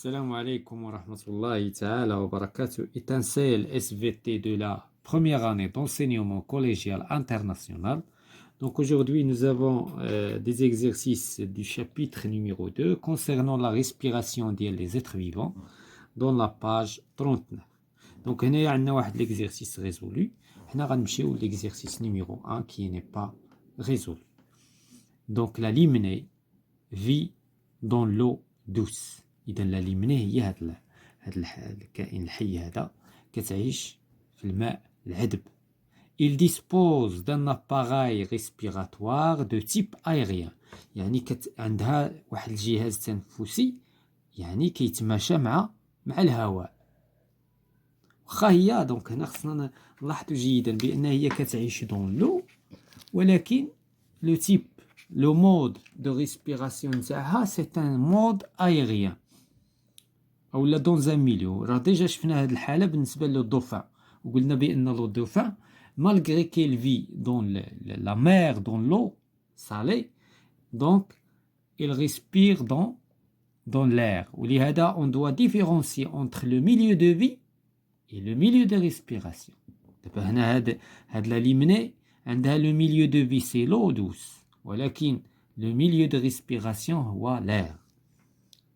Assalamu alaikum wa rahmatullahi ta'ala wa barakatuh. Étincelle SVT de la première année d'enseignement collégial international. Donc aujourd'hui, nous avons des exercices du chapitre numéro 2 concernant la respiration des êtres vivants dans la page 39. Donc هنا عندنا واحد l'exercice résolu. حنا غنمشيو l'exercice numéro 1 qui n'est pas résolu. Donc la limnée vit dans l'eau douce. إذا لا ليمني هي هاد الكائن الحي هذا كتعيش في الماء العذب. Il dispose d'un appareil respiratoire de type aérien. يعني عندها واحد الجهاز تنفسي يعني كيتماشى مع الهواء. واخا هي دونك هنا خصنا نلاحظوا جيدا بأن هي كتعيش دون لو ولكن لو تيب لو مود دو ريسبيراسيون تاعها سي ان مود aérien. او لا دون ان ميليو راه ديجا شفنا هاد الحاله بالنسبه لو دوفان وقلنا بان لو دوفان malgré qu'il vit dans la mer dans l'eau salée donc il respire dans l'air ولهذا on doit différencier entre le milieu de vie et le milieu de respiration. دابا هنا هاد لا ليمني عندها le milieu de vie c'est l'eau douce ولكن le milieu de respiration هو l'air.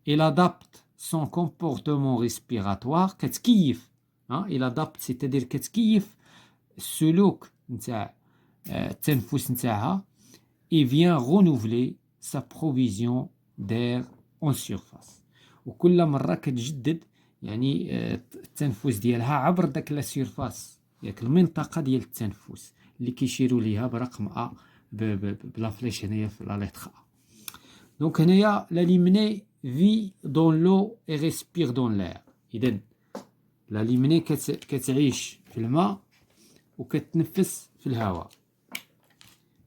Il adapte son comportement respiratoire كتكيف il adapte c'est-à-dire كتكيف السلوك نتاع التنفس نتاعها et vient renouveler sa provision d'air en surface. وكل مرة كتجدد يعني التنفس ديالها عبر داك لا سيرفاس ديك المنطقة ديال التنفس اللي كيشيروا ليها برقم أ بلا فليش هنايا في لا ليتر أ. دونك هنايا لا ليمني vit dans l'eau et respire dans l'air. إذن لا ليمني كتعيش في الماء وكتنفس في الهواء.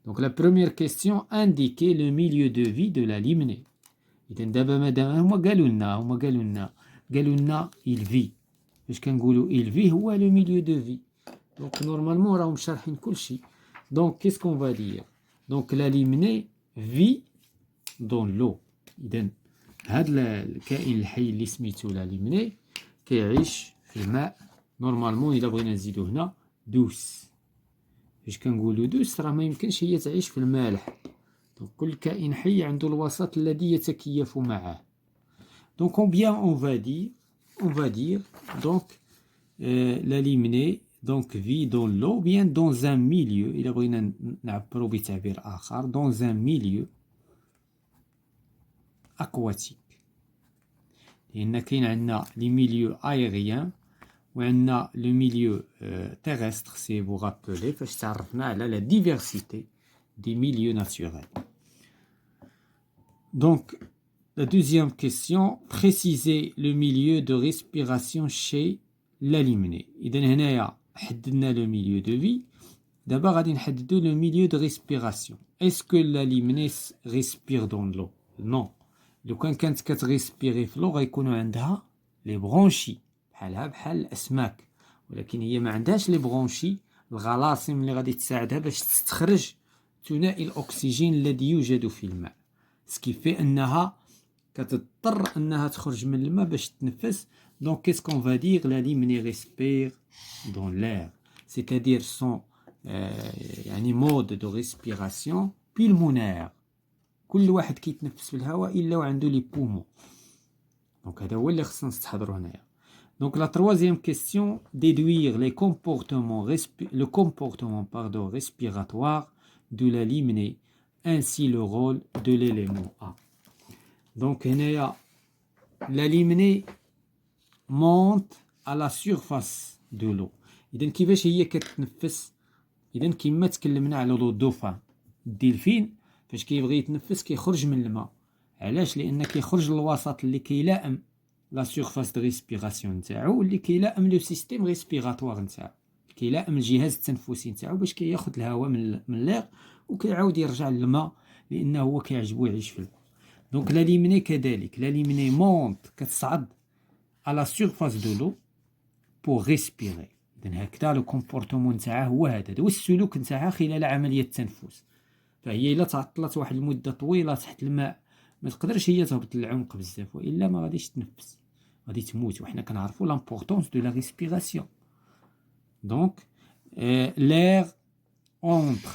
Donc la première question indiquez le milieu de vie de la limnée. إذن دابا مادام هما قالوا لنا il vit. فاش كنقولوا il vit هو le milieu de vie. Donc normalement راهم شارحين كل شيء. Donc qu'est-ce qu'on va dire? Donc la limnée vit dans l'eau. إذن هذا الكائن الحي اللي سميتو لا ليمني كيعيش في الماء نورمالمون. الا بغينا نزيدو هنا دوس. فاش كنقولو دوس راه ما يمكنش هي تعيش في المالح. دونك كل كائن حي عنده الوسط الذي يتكيف معه. دونك on va dire donc la limenée donc vit dans l'eau bien dans un milieu. الا بغينا نعبرو بتعبير اخر dans un milieu aquatique. لأن كاين عندنا لي ميليو aérien وعندنا لو ميليو terrestre si vous rappelez فاش تعرفنا على لا diversité des milieux naturels. Donc la deuxième question, précisez le milieu de respiration chez la limenée. إذا هنايا حددنا le milieu de vie. دابا غادي نحددو le milieu de respiration. Est-ce que la limenée respire dans l'eau? Non. لو كانت كتغيسبيري في لو غيكونوا عندها لي برونشي بحال الاسماك ولكن هي ما عندهاش لي برونشي الغلاصم اللي غادي تساعدها باش تستخرج ثنائي الاكسجين الذي يوجد في الماء سكيفي انها كتضطر انها تخرج من الماء باش تنفس. دونك كيسكون فا دير لا ليمني ريسبير دون لير c'est-à-dire son يعني مود دو ريسبيراسيون بيلمونير. كل واحد كيتنفس في الهواء الا وعنده لي بومون. دونك هذا هو اللي خصنا نستحضروا هنايا. دونك لا troisième question, déduire les comportements le comportement respiratoire de la limenée ainsi le rôle de l'élément A. Donc هنايا la limenée monte à la surface de l'eau. اذا كيفاش هي كتنفس؟ اذا كما تكلمنا على لو دوفان الدلفين فاش كيبغي يتنفس كيخرج من الماء. علاش؟ لان كيخرج للوسط اللي كيلائم لا سيرفاس دو ريسبيراسيون نتاعو اللي كيلائم لو سيستيم ريسبيراتوار نتاعو كيلائم الجهاز التنفسي نتاعو باش كياخذ الهواء من لير وكيعاود يرجع للماء لانه هو كيعجبو يعيش في الماء. دونك لا ليمني كذلك لا ليمني مونت كتصعد على سيرفاس دو لو بور ريسبيري. اذا هكذا لو كومبورتمون نتاعها هو هذا هو السلوك نتاعها خلال عمليه التنفس. فهي الا تعطلت واحد المده طويله تحت الماء ما تقدرش هي تهبط للعمق بزاف والا ما غاديش تنفس. غادي تموت. وحنا كنعرفوا l'importance de la respiration. Donc l'air entre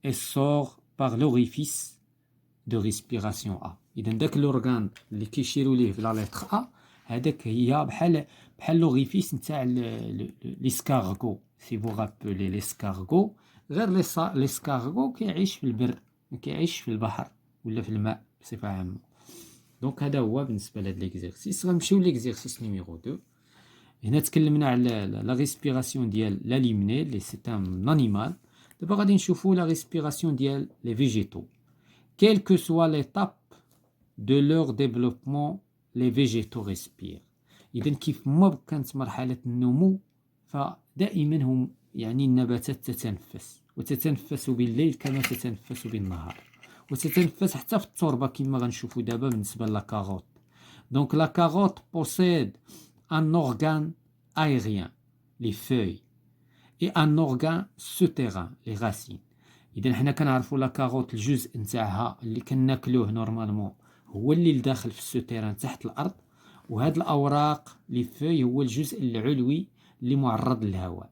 et sort par l'orifice de respiration A. إذا داك l'organe اللي كيشيروا ليه في la lettre A هذاك هي بحال l'orifice نتاع l'escargot. Si vous rappelez l'escargot, غير l'escargot كيعيش في البر، ما كيعيش في البحر ولا في الماء بصفة عامة. دونك هذا هو بالنسبة لهاد ليكزيرسيس. غنمشيو ليكزيرسيس نيميرو 2. هنا تكلمنا على لا ريسبيراسيون ديال لاليمني لي سي ان انيمال. دابا غادي نشوفو لا ريسبيراسيون ديال لي فيجيتو. Quelle que soit l'étape de leur développement, les végétaux respirent. إذا كيف ما كانت مرحلة النمو فدائما هم يعني النباتات تتنفس، وتتنفس بالليل كما تتنفس بالنهار، وتتنفس حتى في التربة كما غنشوفو دابا بالنسبة لاكاروت. دونك لاكاروت possède un organe aérien, les feuilles, et un organe souterrain, les racines. إذا حنا كنعرفوا لاكاروت الجزء نتاعها اللي كناكلوه نورمالمون هو اللي داخل في السوتيران تحت الأرض، وهاد الأوراق لي فوي هو الجزء العلوي اللي معرض للهواء.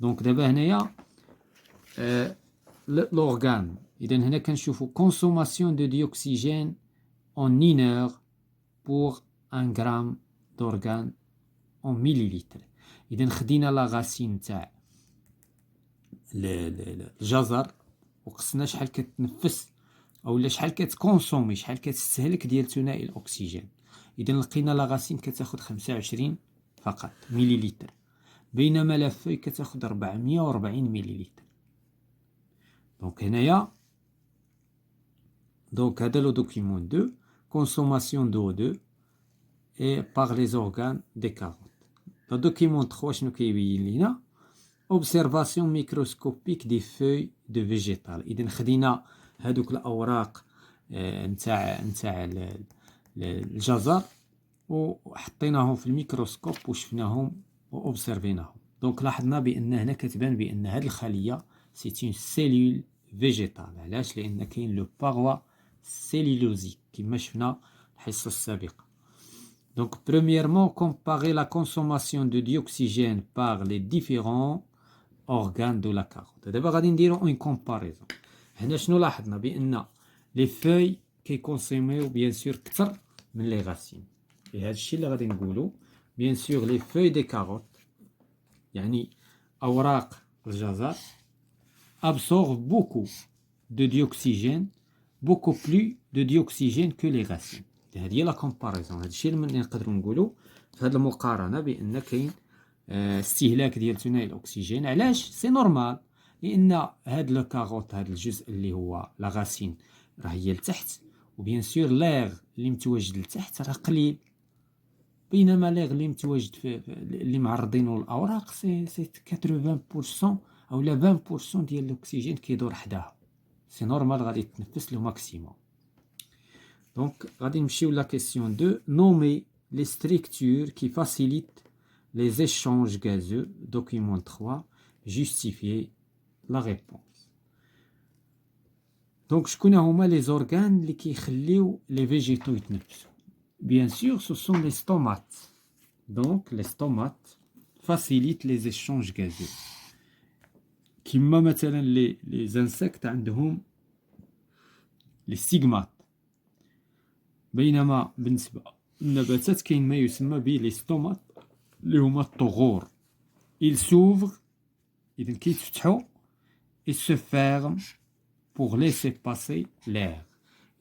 دونك دابا هنايا l'organe. إذا هنا كنشوفوا consommation de dioxygène en 1 heure pour 1 gramme d'organe en millilitres. إذا خدينا لا غاسين تاع الجزر وقسنا شحال كتنفس اولا شحال كتكونسومي، شحال كتستهلك ديال ثنائي الاكسجين. اذا لقينا لا غاسين كتاخذ 25 فقط مليلتر، بينما لا فوي كتاخذ 440 مليلتر. دونك هنايا دونك هذا لو دوكيمون 2 consommation d'O2 et par les organes des carottes. Le document 3 شنو كيبين لينا؟ observation microscopique des feuilles de végétal. إذا خدينا هادوك الأوراق نتاع الجزر وحطيناهم في الميكروسكوب وشفناهم وأوبسيرفيناهم. دونك لاحظنا بأن هنا كتبان بأن هاد الخلية سي اون سيلول فيجيتال. علاش؟ لأن كاين لو باغوا سيلولوزيك كما شفنا الحصة السابقة. Donc, premièrement, comparer la consommation de dioxygène par les différents organes de la carotte. دابا غادي نديرو اون كومباريزون. هنا شنو لاحظنا؟ بان لي فوي كيكونسوميو بيان سور كثر من لي غاسين. هذا الشيء اللي غادي نقولو. بيان سور لي فوي دي كاروت يعني اوراق الجزر absorbent beaucoup de dioxygène, beaucoup plus de dioxygène que les racines. هذه هي لا كومباريزون. هذا الشيء اللي نقدروا نقولوا في هذه المقارنه بان كاين استهلاك ديال ثنائي الاكسجين. علاش؟ سي نورمال، لان هاد لو كاروت هاد الجزء اللي هو لا غاسين راه هي لتحت، وبيان سور لاغ اللي متواجد لتحت راه قليل، بينما لاغ اللي متواجد في اللي معرضينه للاوراق سي 80% او لا 20% ديال الاكسجين كيدور حداها. سي نورمال غادي تنفس لو ماكسيموم. Donc, غادي نمشيو la question 2. Nommer les structures qui facilitent les échanges gazeux. Document 3. Justifier la réponse. Donc, شكون هما les organes اللي كيخليو les végétaux يتنفسوا؟ Bien sûr, ce sont les stomates. Donc, les stomates facilitent les échanges gazeux. كما مثلا les insectes عندهم les stigmates. بينما بالنسبة للنباتات كاين ما يسمى ب لي ستومات اللي هما الطغور. ils s'ouvrent إذا كيتفتحوا et se ferment pour laisser passer l'air.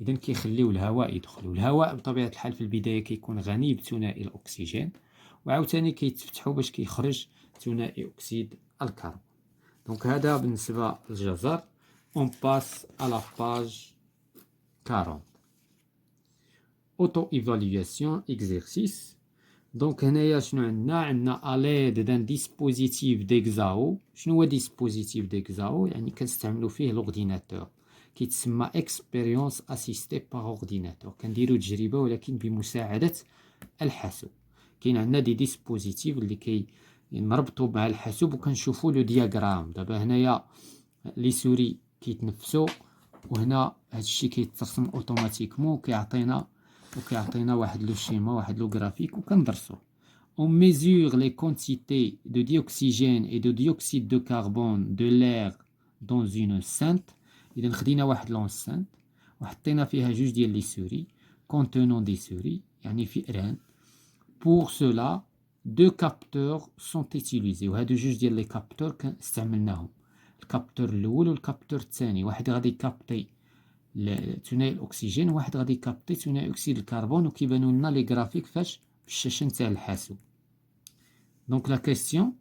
إذا كيخليو الهواء يدخل، والهواء بطبيعة الحال في البداية كيكون غني بثنائي الأكسجين، وعاوتاني كيتفتحوا باش كيخرج ثنائي أكسيد الكربون. دونك هذا بالنسبة للجزر. on passe à la page 40. auto-évaluation exercice. دونك هنايا شنو عندنا à l'aide d'un dispositif d'exao. شنو هو dispositif d'exao؟ يعني كنستعملو فيه لورديناتور، كيتسمى expérience assistée par ordinateur. كنديرو تجربة ولكن بمساعدة الحاسوب. كاين عندنا دي ديسبوزيتيف اللي نربطو مع الحاسوب وكنشوفو لو دياغرام. دابا هنايا لي سوري كيتنفسو، وهنا هادشي كيترسم اوتوماتيكمون وكيعطينا وكيعطينا واحد لو شيما واحد لو غرافيك وكندرسوه. On mesure les quantités de dioxygène et de dioxyde de carbone de l'air dans une enceinte. إذا خدينا واحد لونسانت وحطينا فيها جوج ديال لي سوري contenant des souris يعني فئران. Pour cela deux capteurs sont utilisés وهادو جوج ديال لي كابتور استعملناهم. الكابتور الاول والكابتور الثاني، واحد غادي يكابتي ثنائي الاكسجين وواحد غادي يكابتي ثنائي اكسيد الكربون، وكيبانوا لنا لي غرافيك فاش في الشاشه نتاع الحاسوب. دونك لا كيسيون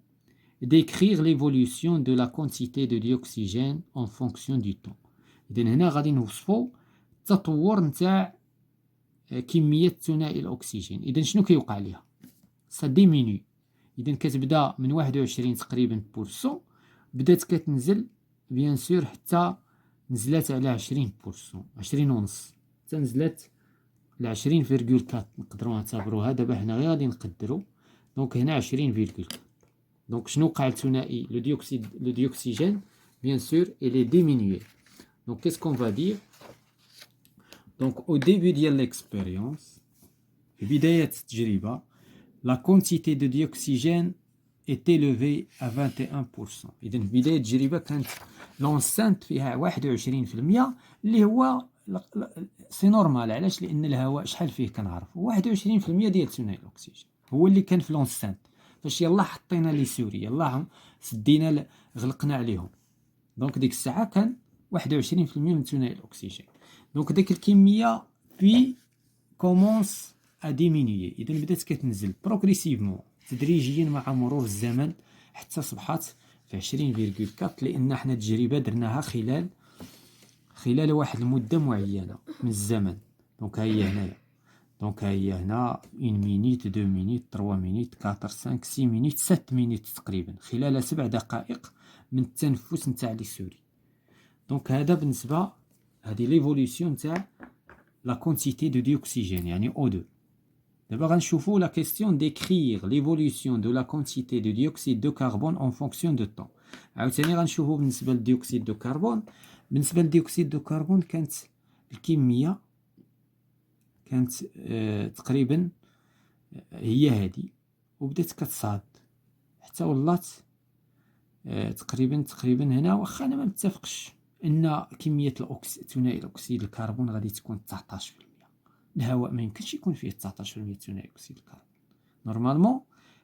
d'écrire l'évolution de la quantité de dioxygène en fonction du temps. اذا هنا غادي نوصفوا التطور نتاع كميه ثنائي الاكسجين. اذا شنو كيوقع ليها؟ سا ديميني. اذا كتبدا من 21 تقريبا بورسون، بدات كتنزل بيان سور حتى نزلات على 20%، 20 ونص، حتى نزلت ل 20.4. نقدروا نعتبروها دابا حنا غير غادي نقدروا. دونك هنا 20.4. دونك شنو وقع للثنائي لو ديوكسيجين؟ بيان سور il est diminué. Donc qu'est-ce qu'on va dire? Donc au début ديال l'expérience، في بداية التجربة، la quantité de dioxygène est élevée à 21%. إذا في بداية التجربة كانت لونسانت فيها 21%، اللي هو سي نورمال. علاش؟ لأن الهواء شحال فيه كنعرفوا 21% ديال ثنائي الأكسجين هو اللي كان في لونسانت. فاش يلا حطينا لي سوري، يلا سدينا غلقنا عليهم، دونك ديك الساعة كان 21% من ثنائي الأكسجين. دونك ديك الكمية في كومونس ا ديمينيي. إذا بدات كتنزل بروغريسيفمون تدريجيا مع مرور الزمن حتى صبحات في 20.4، لأن حنا التجربة درناها خلال واحد المدة معينة من الزمن. دونك ها هي هنايا، دونك ها هي هنا 1 مينيت 2 مينيت 3 مينيت 4 5 6 مينيت 7 مينيت تقريبا، خلال 7 دقائق من التنفس نتاع لي سوري. دونك هذا بالنسبة هذه ليفوليسيون نتاع لا كونتيتي دو ديوكسيجين يعني O2. دابا غنشوفوا لا كيسيون ديكريغ ليفوليسيون دو لا كونتيتي دو ديوكسيد دو كربون اون فونكسيون دو طون. عاوتاني غنشوفوا بالنسبة للديوكسيد دو كربون. بالنسبة للديوكسيد دو كربون كانت الكمية كانت تقريبا هي هذه، وبدات كتصعد حتى ولات تقريبا هنا. واخا انا ما متفقش ان كميه ثنائي الاكسيد الكربون غادي تكون 19%. الهواء ما يمكنش يكون فيه 19% ثنائي اكسيد الكربون. نورمالمون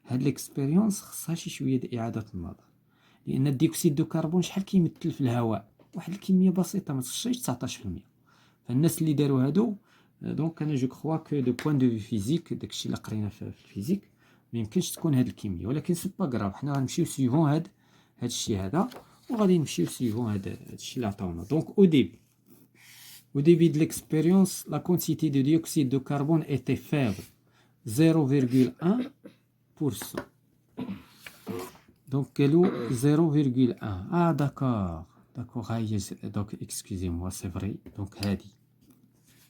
هاد ليكسبيريونس خصها شي شويه ديال اعاده النظر، لان الديوكسيد دو كربون شحال كيمثل في الهواء؟ واحد الكميه بسيطه، ما تخصهاش 19%. فالناس اللي داروا هادو دونك انا جو كخوا كو دو بوين دو في فيزيك، داكشي اللي قرينا في الفيزيك، ما يمكنش تكون هاد الكميه. ولكن سي با غراف، حنا غنمشيو سيفون هاد الشيء هذا، وغادي نمشيو سيفون هاد الشيء اللي عطاونا. دونك au début de l'expérience, la quantité de dioxyde de carbone était faible, 0,1%. Donc قالوا 0,1. d'accord هاي. donc excusez-moi c'est vrai. donc هادي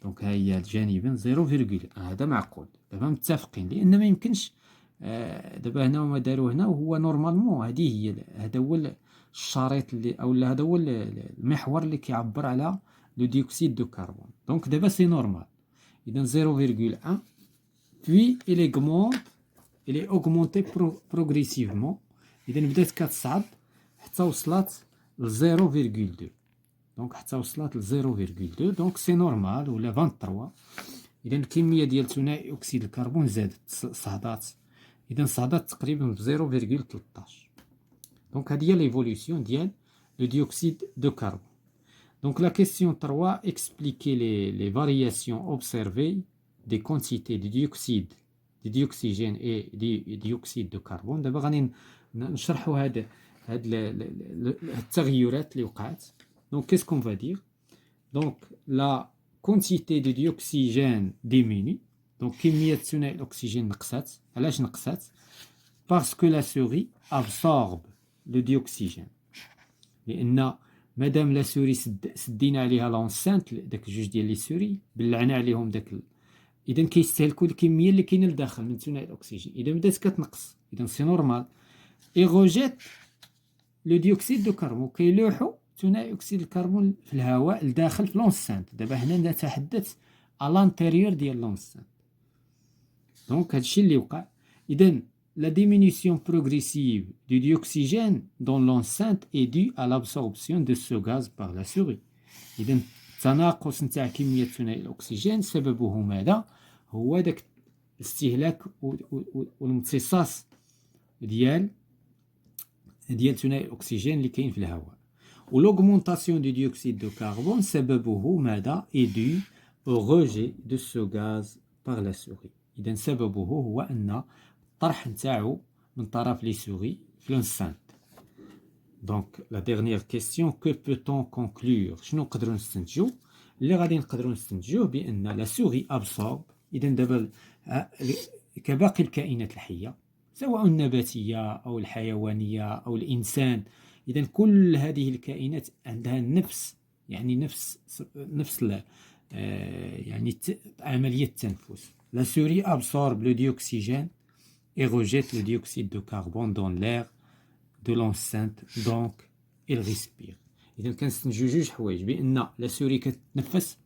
دونك ها هي جانبا 0,1. هذا معقول، دابا متفقين، لان ما يمكنش دابا هنا وما داروا هنا، وهو نورمالمون هذه هي، هذا هو الشريط اللي اولا هذا هو المحور اللي كيعبر على لو ديوكسيد دو كربون. دونك دابا سي نورمال. اذا 0,1 puis il est augmenté progressivement. اذا بدات كتصعد حتى وصلت ل 0,2. دونك حتى وصلت ل 0,2. دونك سي نورمال ولا 23. اذا الكميه ديال ثنائي اكسيد الكربون زادت، صعدات. اذا صعدات تقريبا ب 0,13. دونك هذه هي ليفوليسيون ديال لو ديوكسيد دو كربون. دونك لا كيسيون 3 expliquer les variations observées des quantités de dioxygène et de dioxyde de carbone. دابا غادي نشرحوا هاد التغيرات اللي وقعت. Donc, qu'est-ce qu'on va dire? Donc, la quantité de dioxygène diminue. Donc, كمية ثنائي الأكسجين نقصت. علاش نقصت؟ Parce que la souris absorbe le dioxygène. لأن مادام لا سوري سدينا عليها لونسانت، داك جوج ديال لي سوري بلعنا عليهم داك إذا كيستهلكوا الكمية اللي كاينة لداخل من ثنائي الأكسجين. إذا بدات كتنقص، إذا سي نورمال. إي روجيت لو ديوكسيد دو كربون، كيلوحوا ثنائي اكسيد الكربون في الهواء لداخل في لونسانت. دابا هنا نتحدث à l'intérieur de l'enceinte. Donc, la diminution progressive du dioxygène dans l'enceinte est due à l'absorption de ce gaz par la souris. إذن تناقص نتاع كمية ثاني الأكسجين سببه ماذا؟ هو داك الاستهلاك والامتصاص ديال ثاني الأكسجين اللي كاين في الهواء. ولوغمونطاسيون دو ديوكسيد دو كربون سببه ماذا؟ est dû au rejet de ce gaz par la souris. إذن سببه هو أن الطرح نتاعو من طرف لي سوري في l'enceinte. Donc, la dernière question, que peut-on conclure? شنو نقدروا نستنتجوا؟ اللي غادي نقدروا نستنتجوه بأن لا سوري أبسورب، إذا دابا كباقي الكائنات الحية سواء النباتية أو الحيوانية أو الإنسان، إذا كل هذه الكائنات عندها نفس يعني عملية التنفس. La souris absorbe le dioxygène et rejette le dioxyde de carbone dans l'air de l'enceinte, donc il respire. إذا كنستنتجو جوج حوايج، بأن لا سوري كتنفس،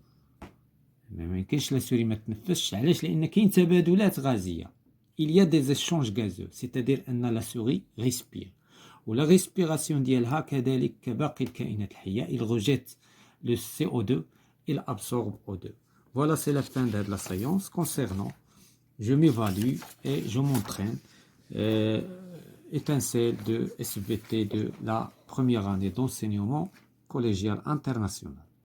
ما يمكنش لا سوري ما تنفسش. علاش؟ لأن كاين تبادلات غازية. Il y a des échanges gazeux، c'est-à-dire أن لا سوري respire. ولا respiration ديالها كذلك كباقي الكائنات الحية، il rejette le CO2, il absorbe O2. Voilà, c'est la fin de la séance concernant je m'évalue et je m'entraîne. Étincelle de SVT de la première année d'enseignement collégial international.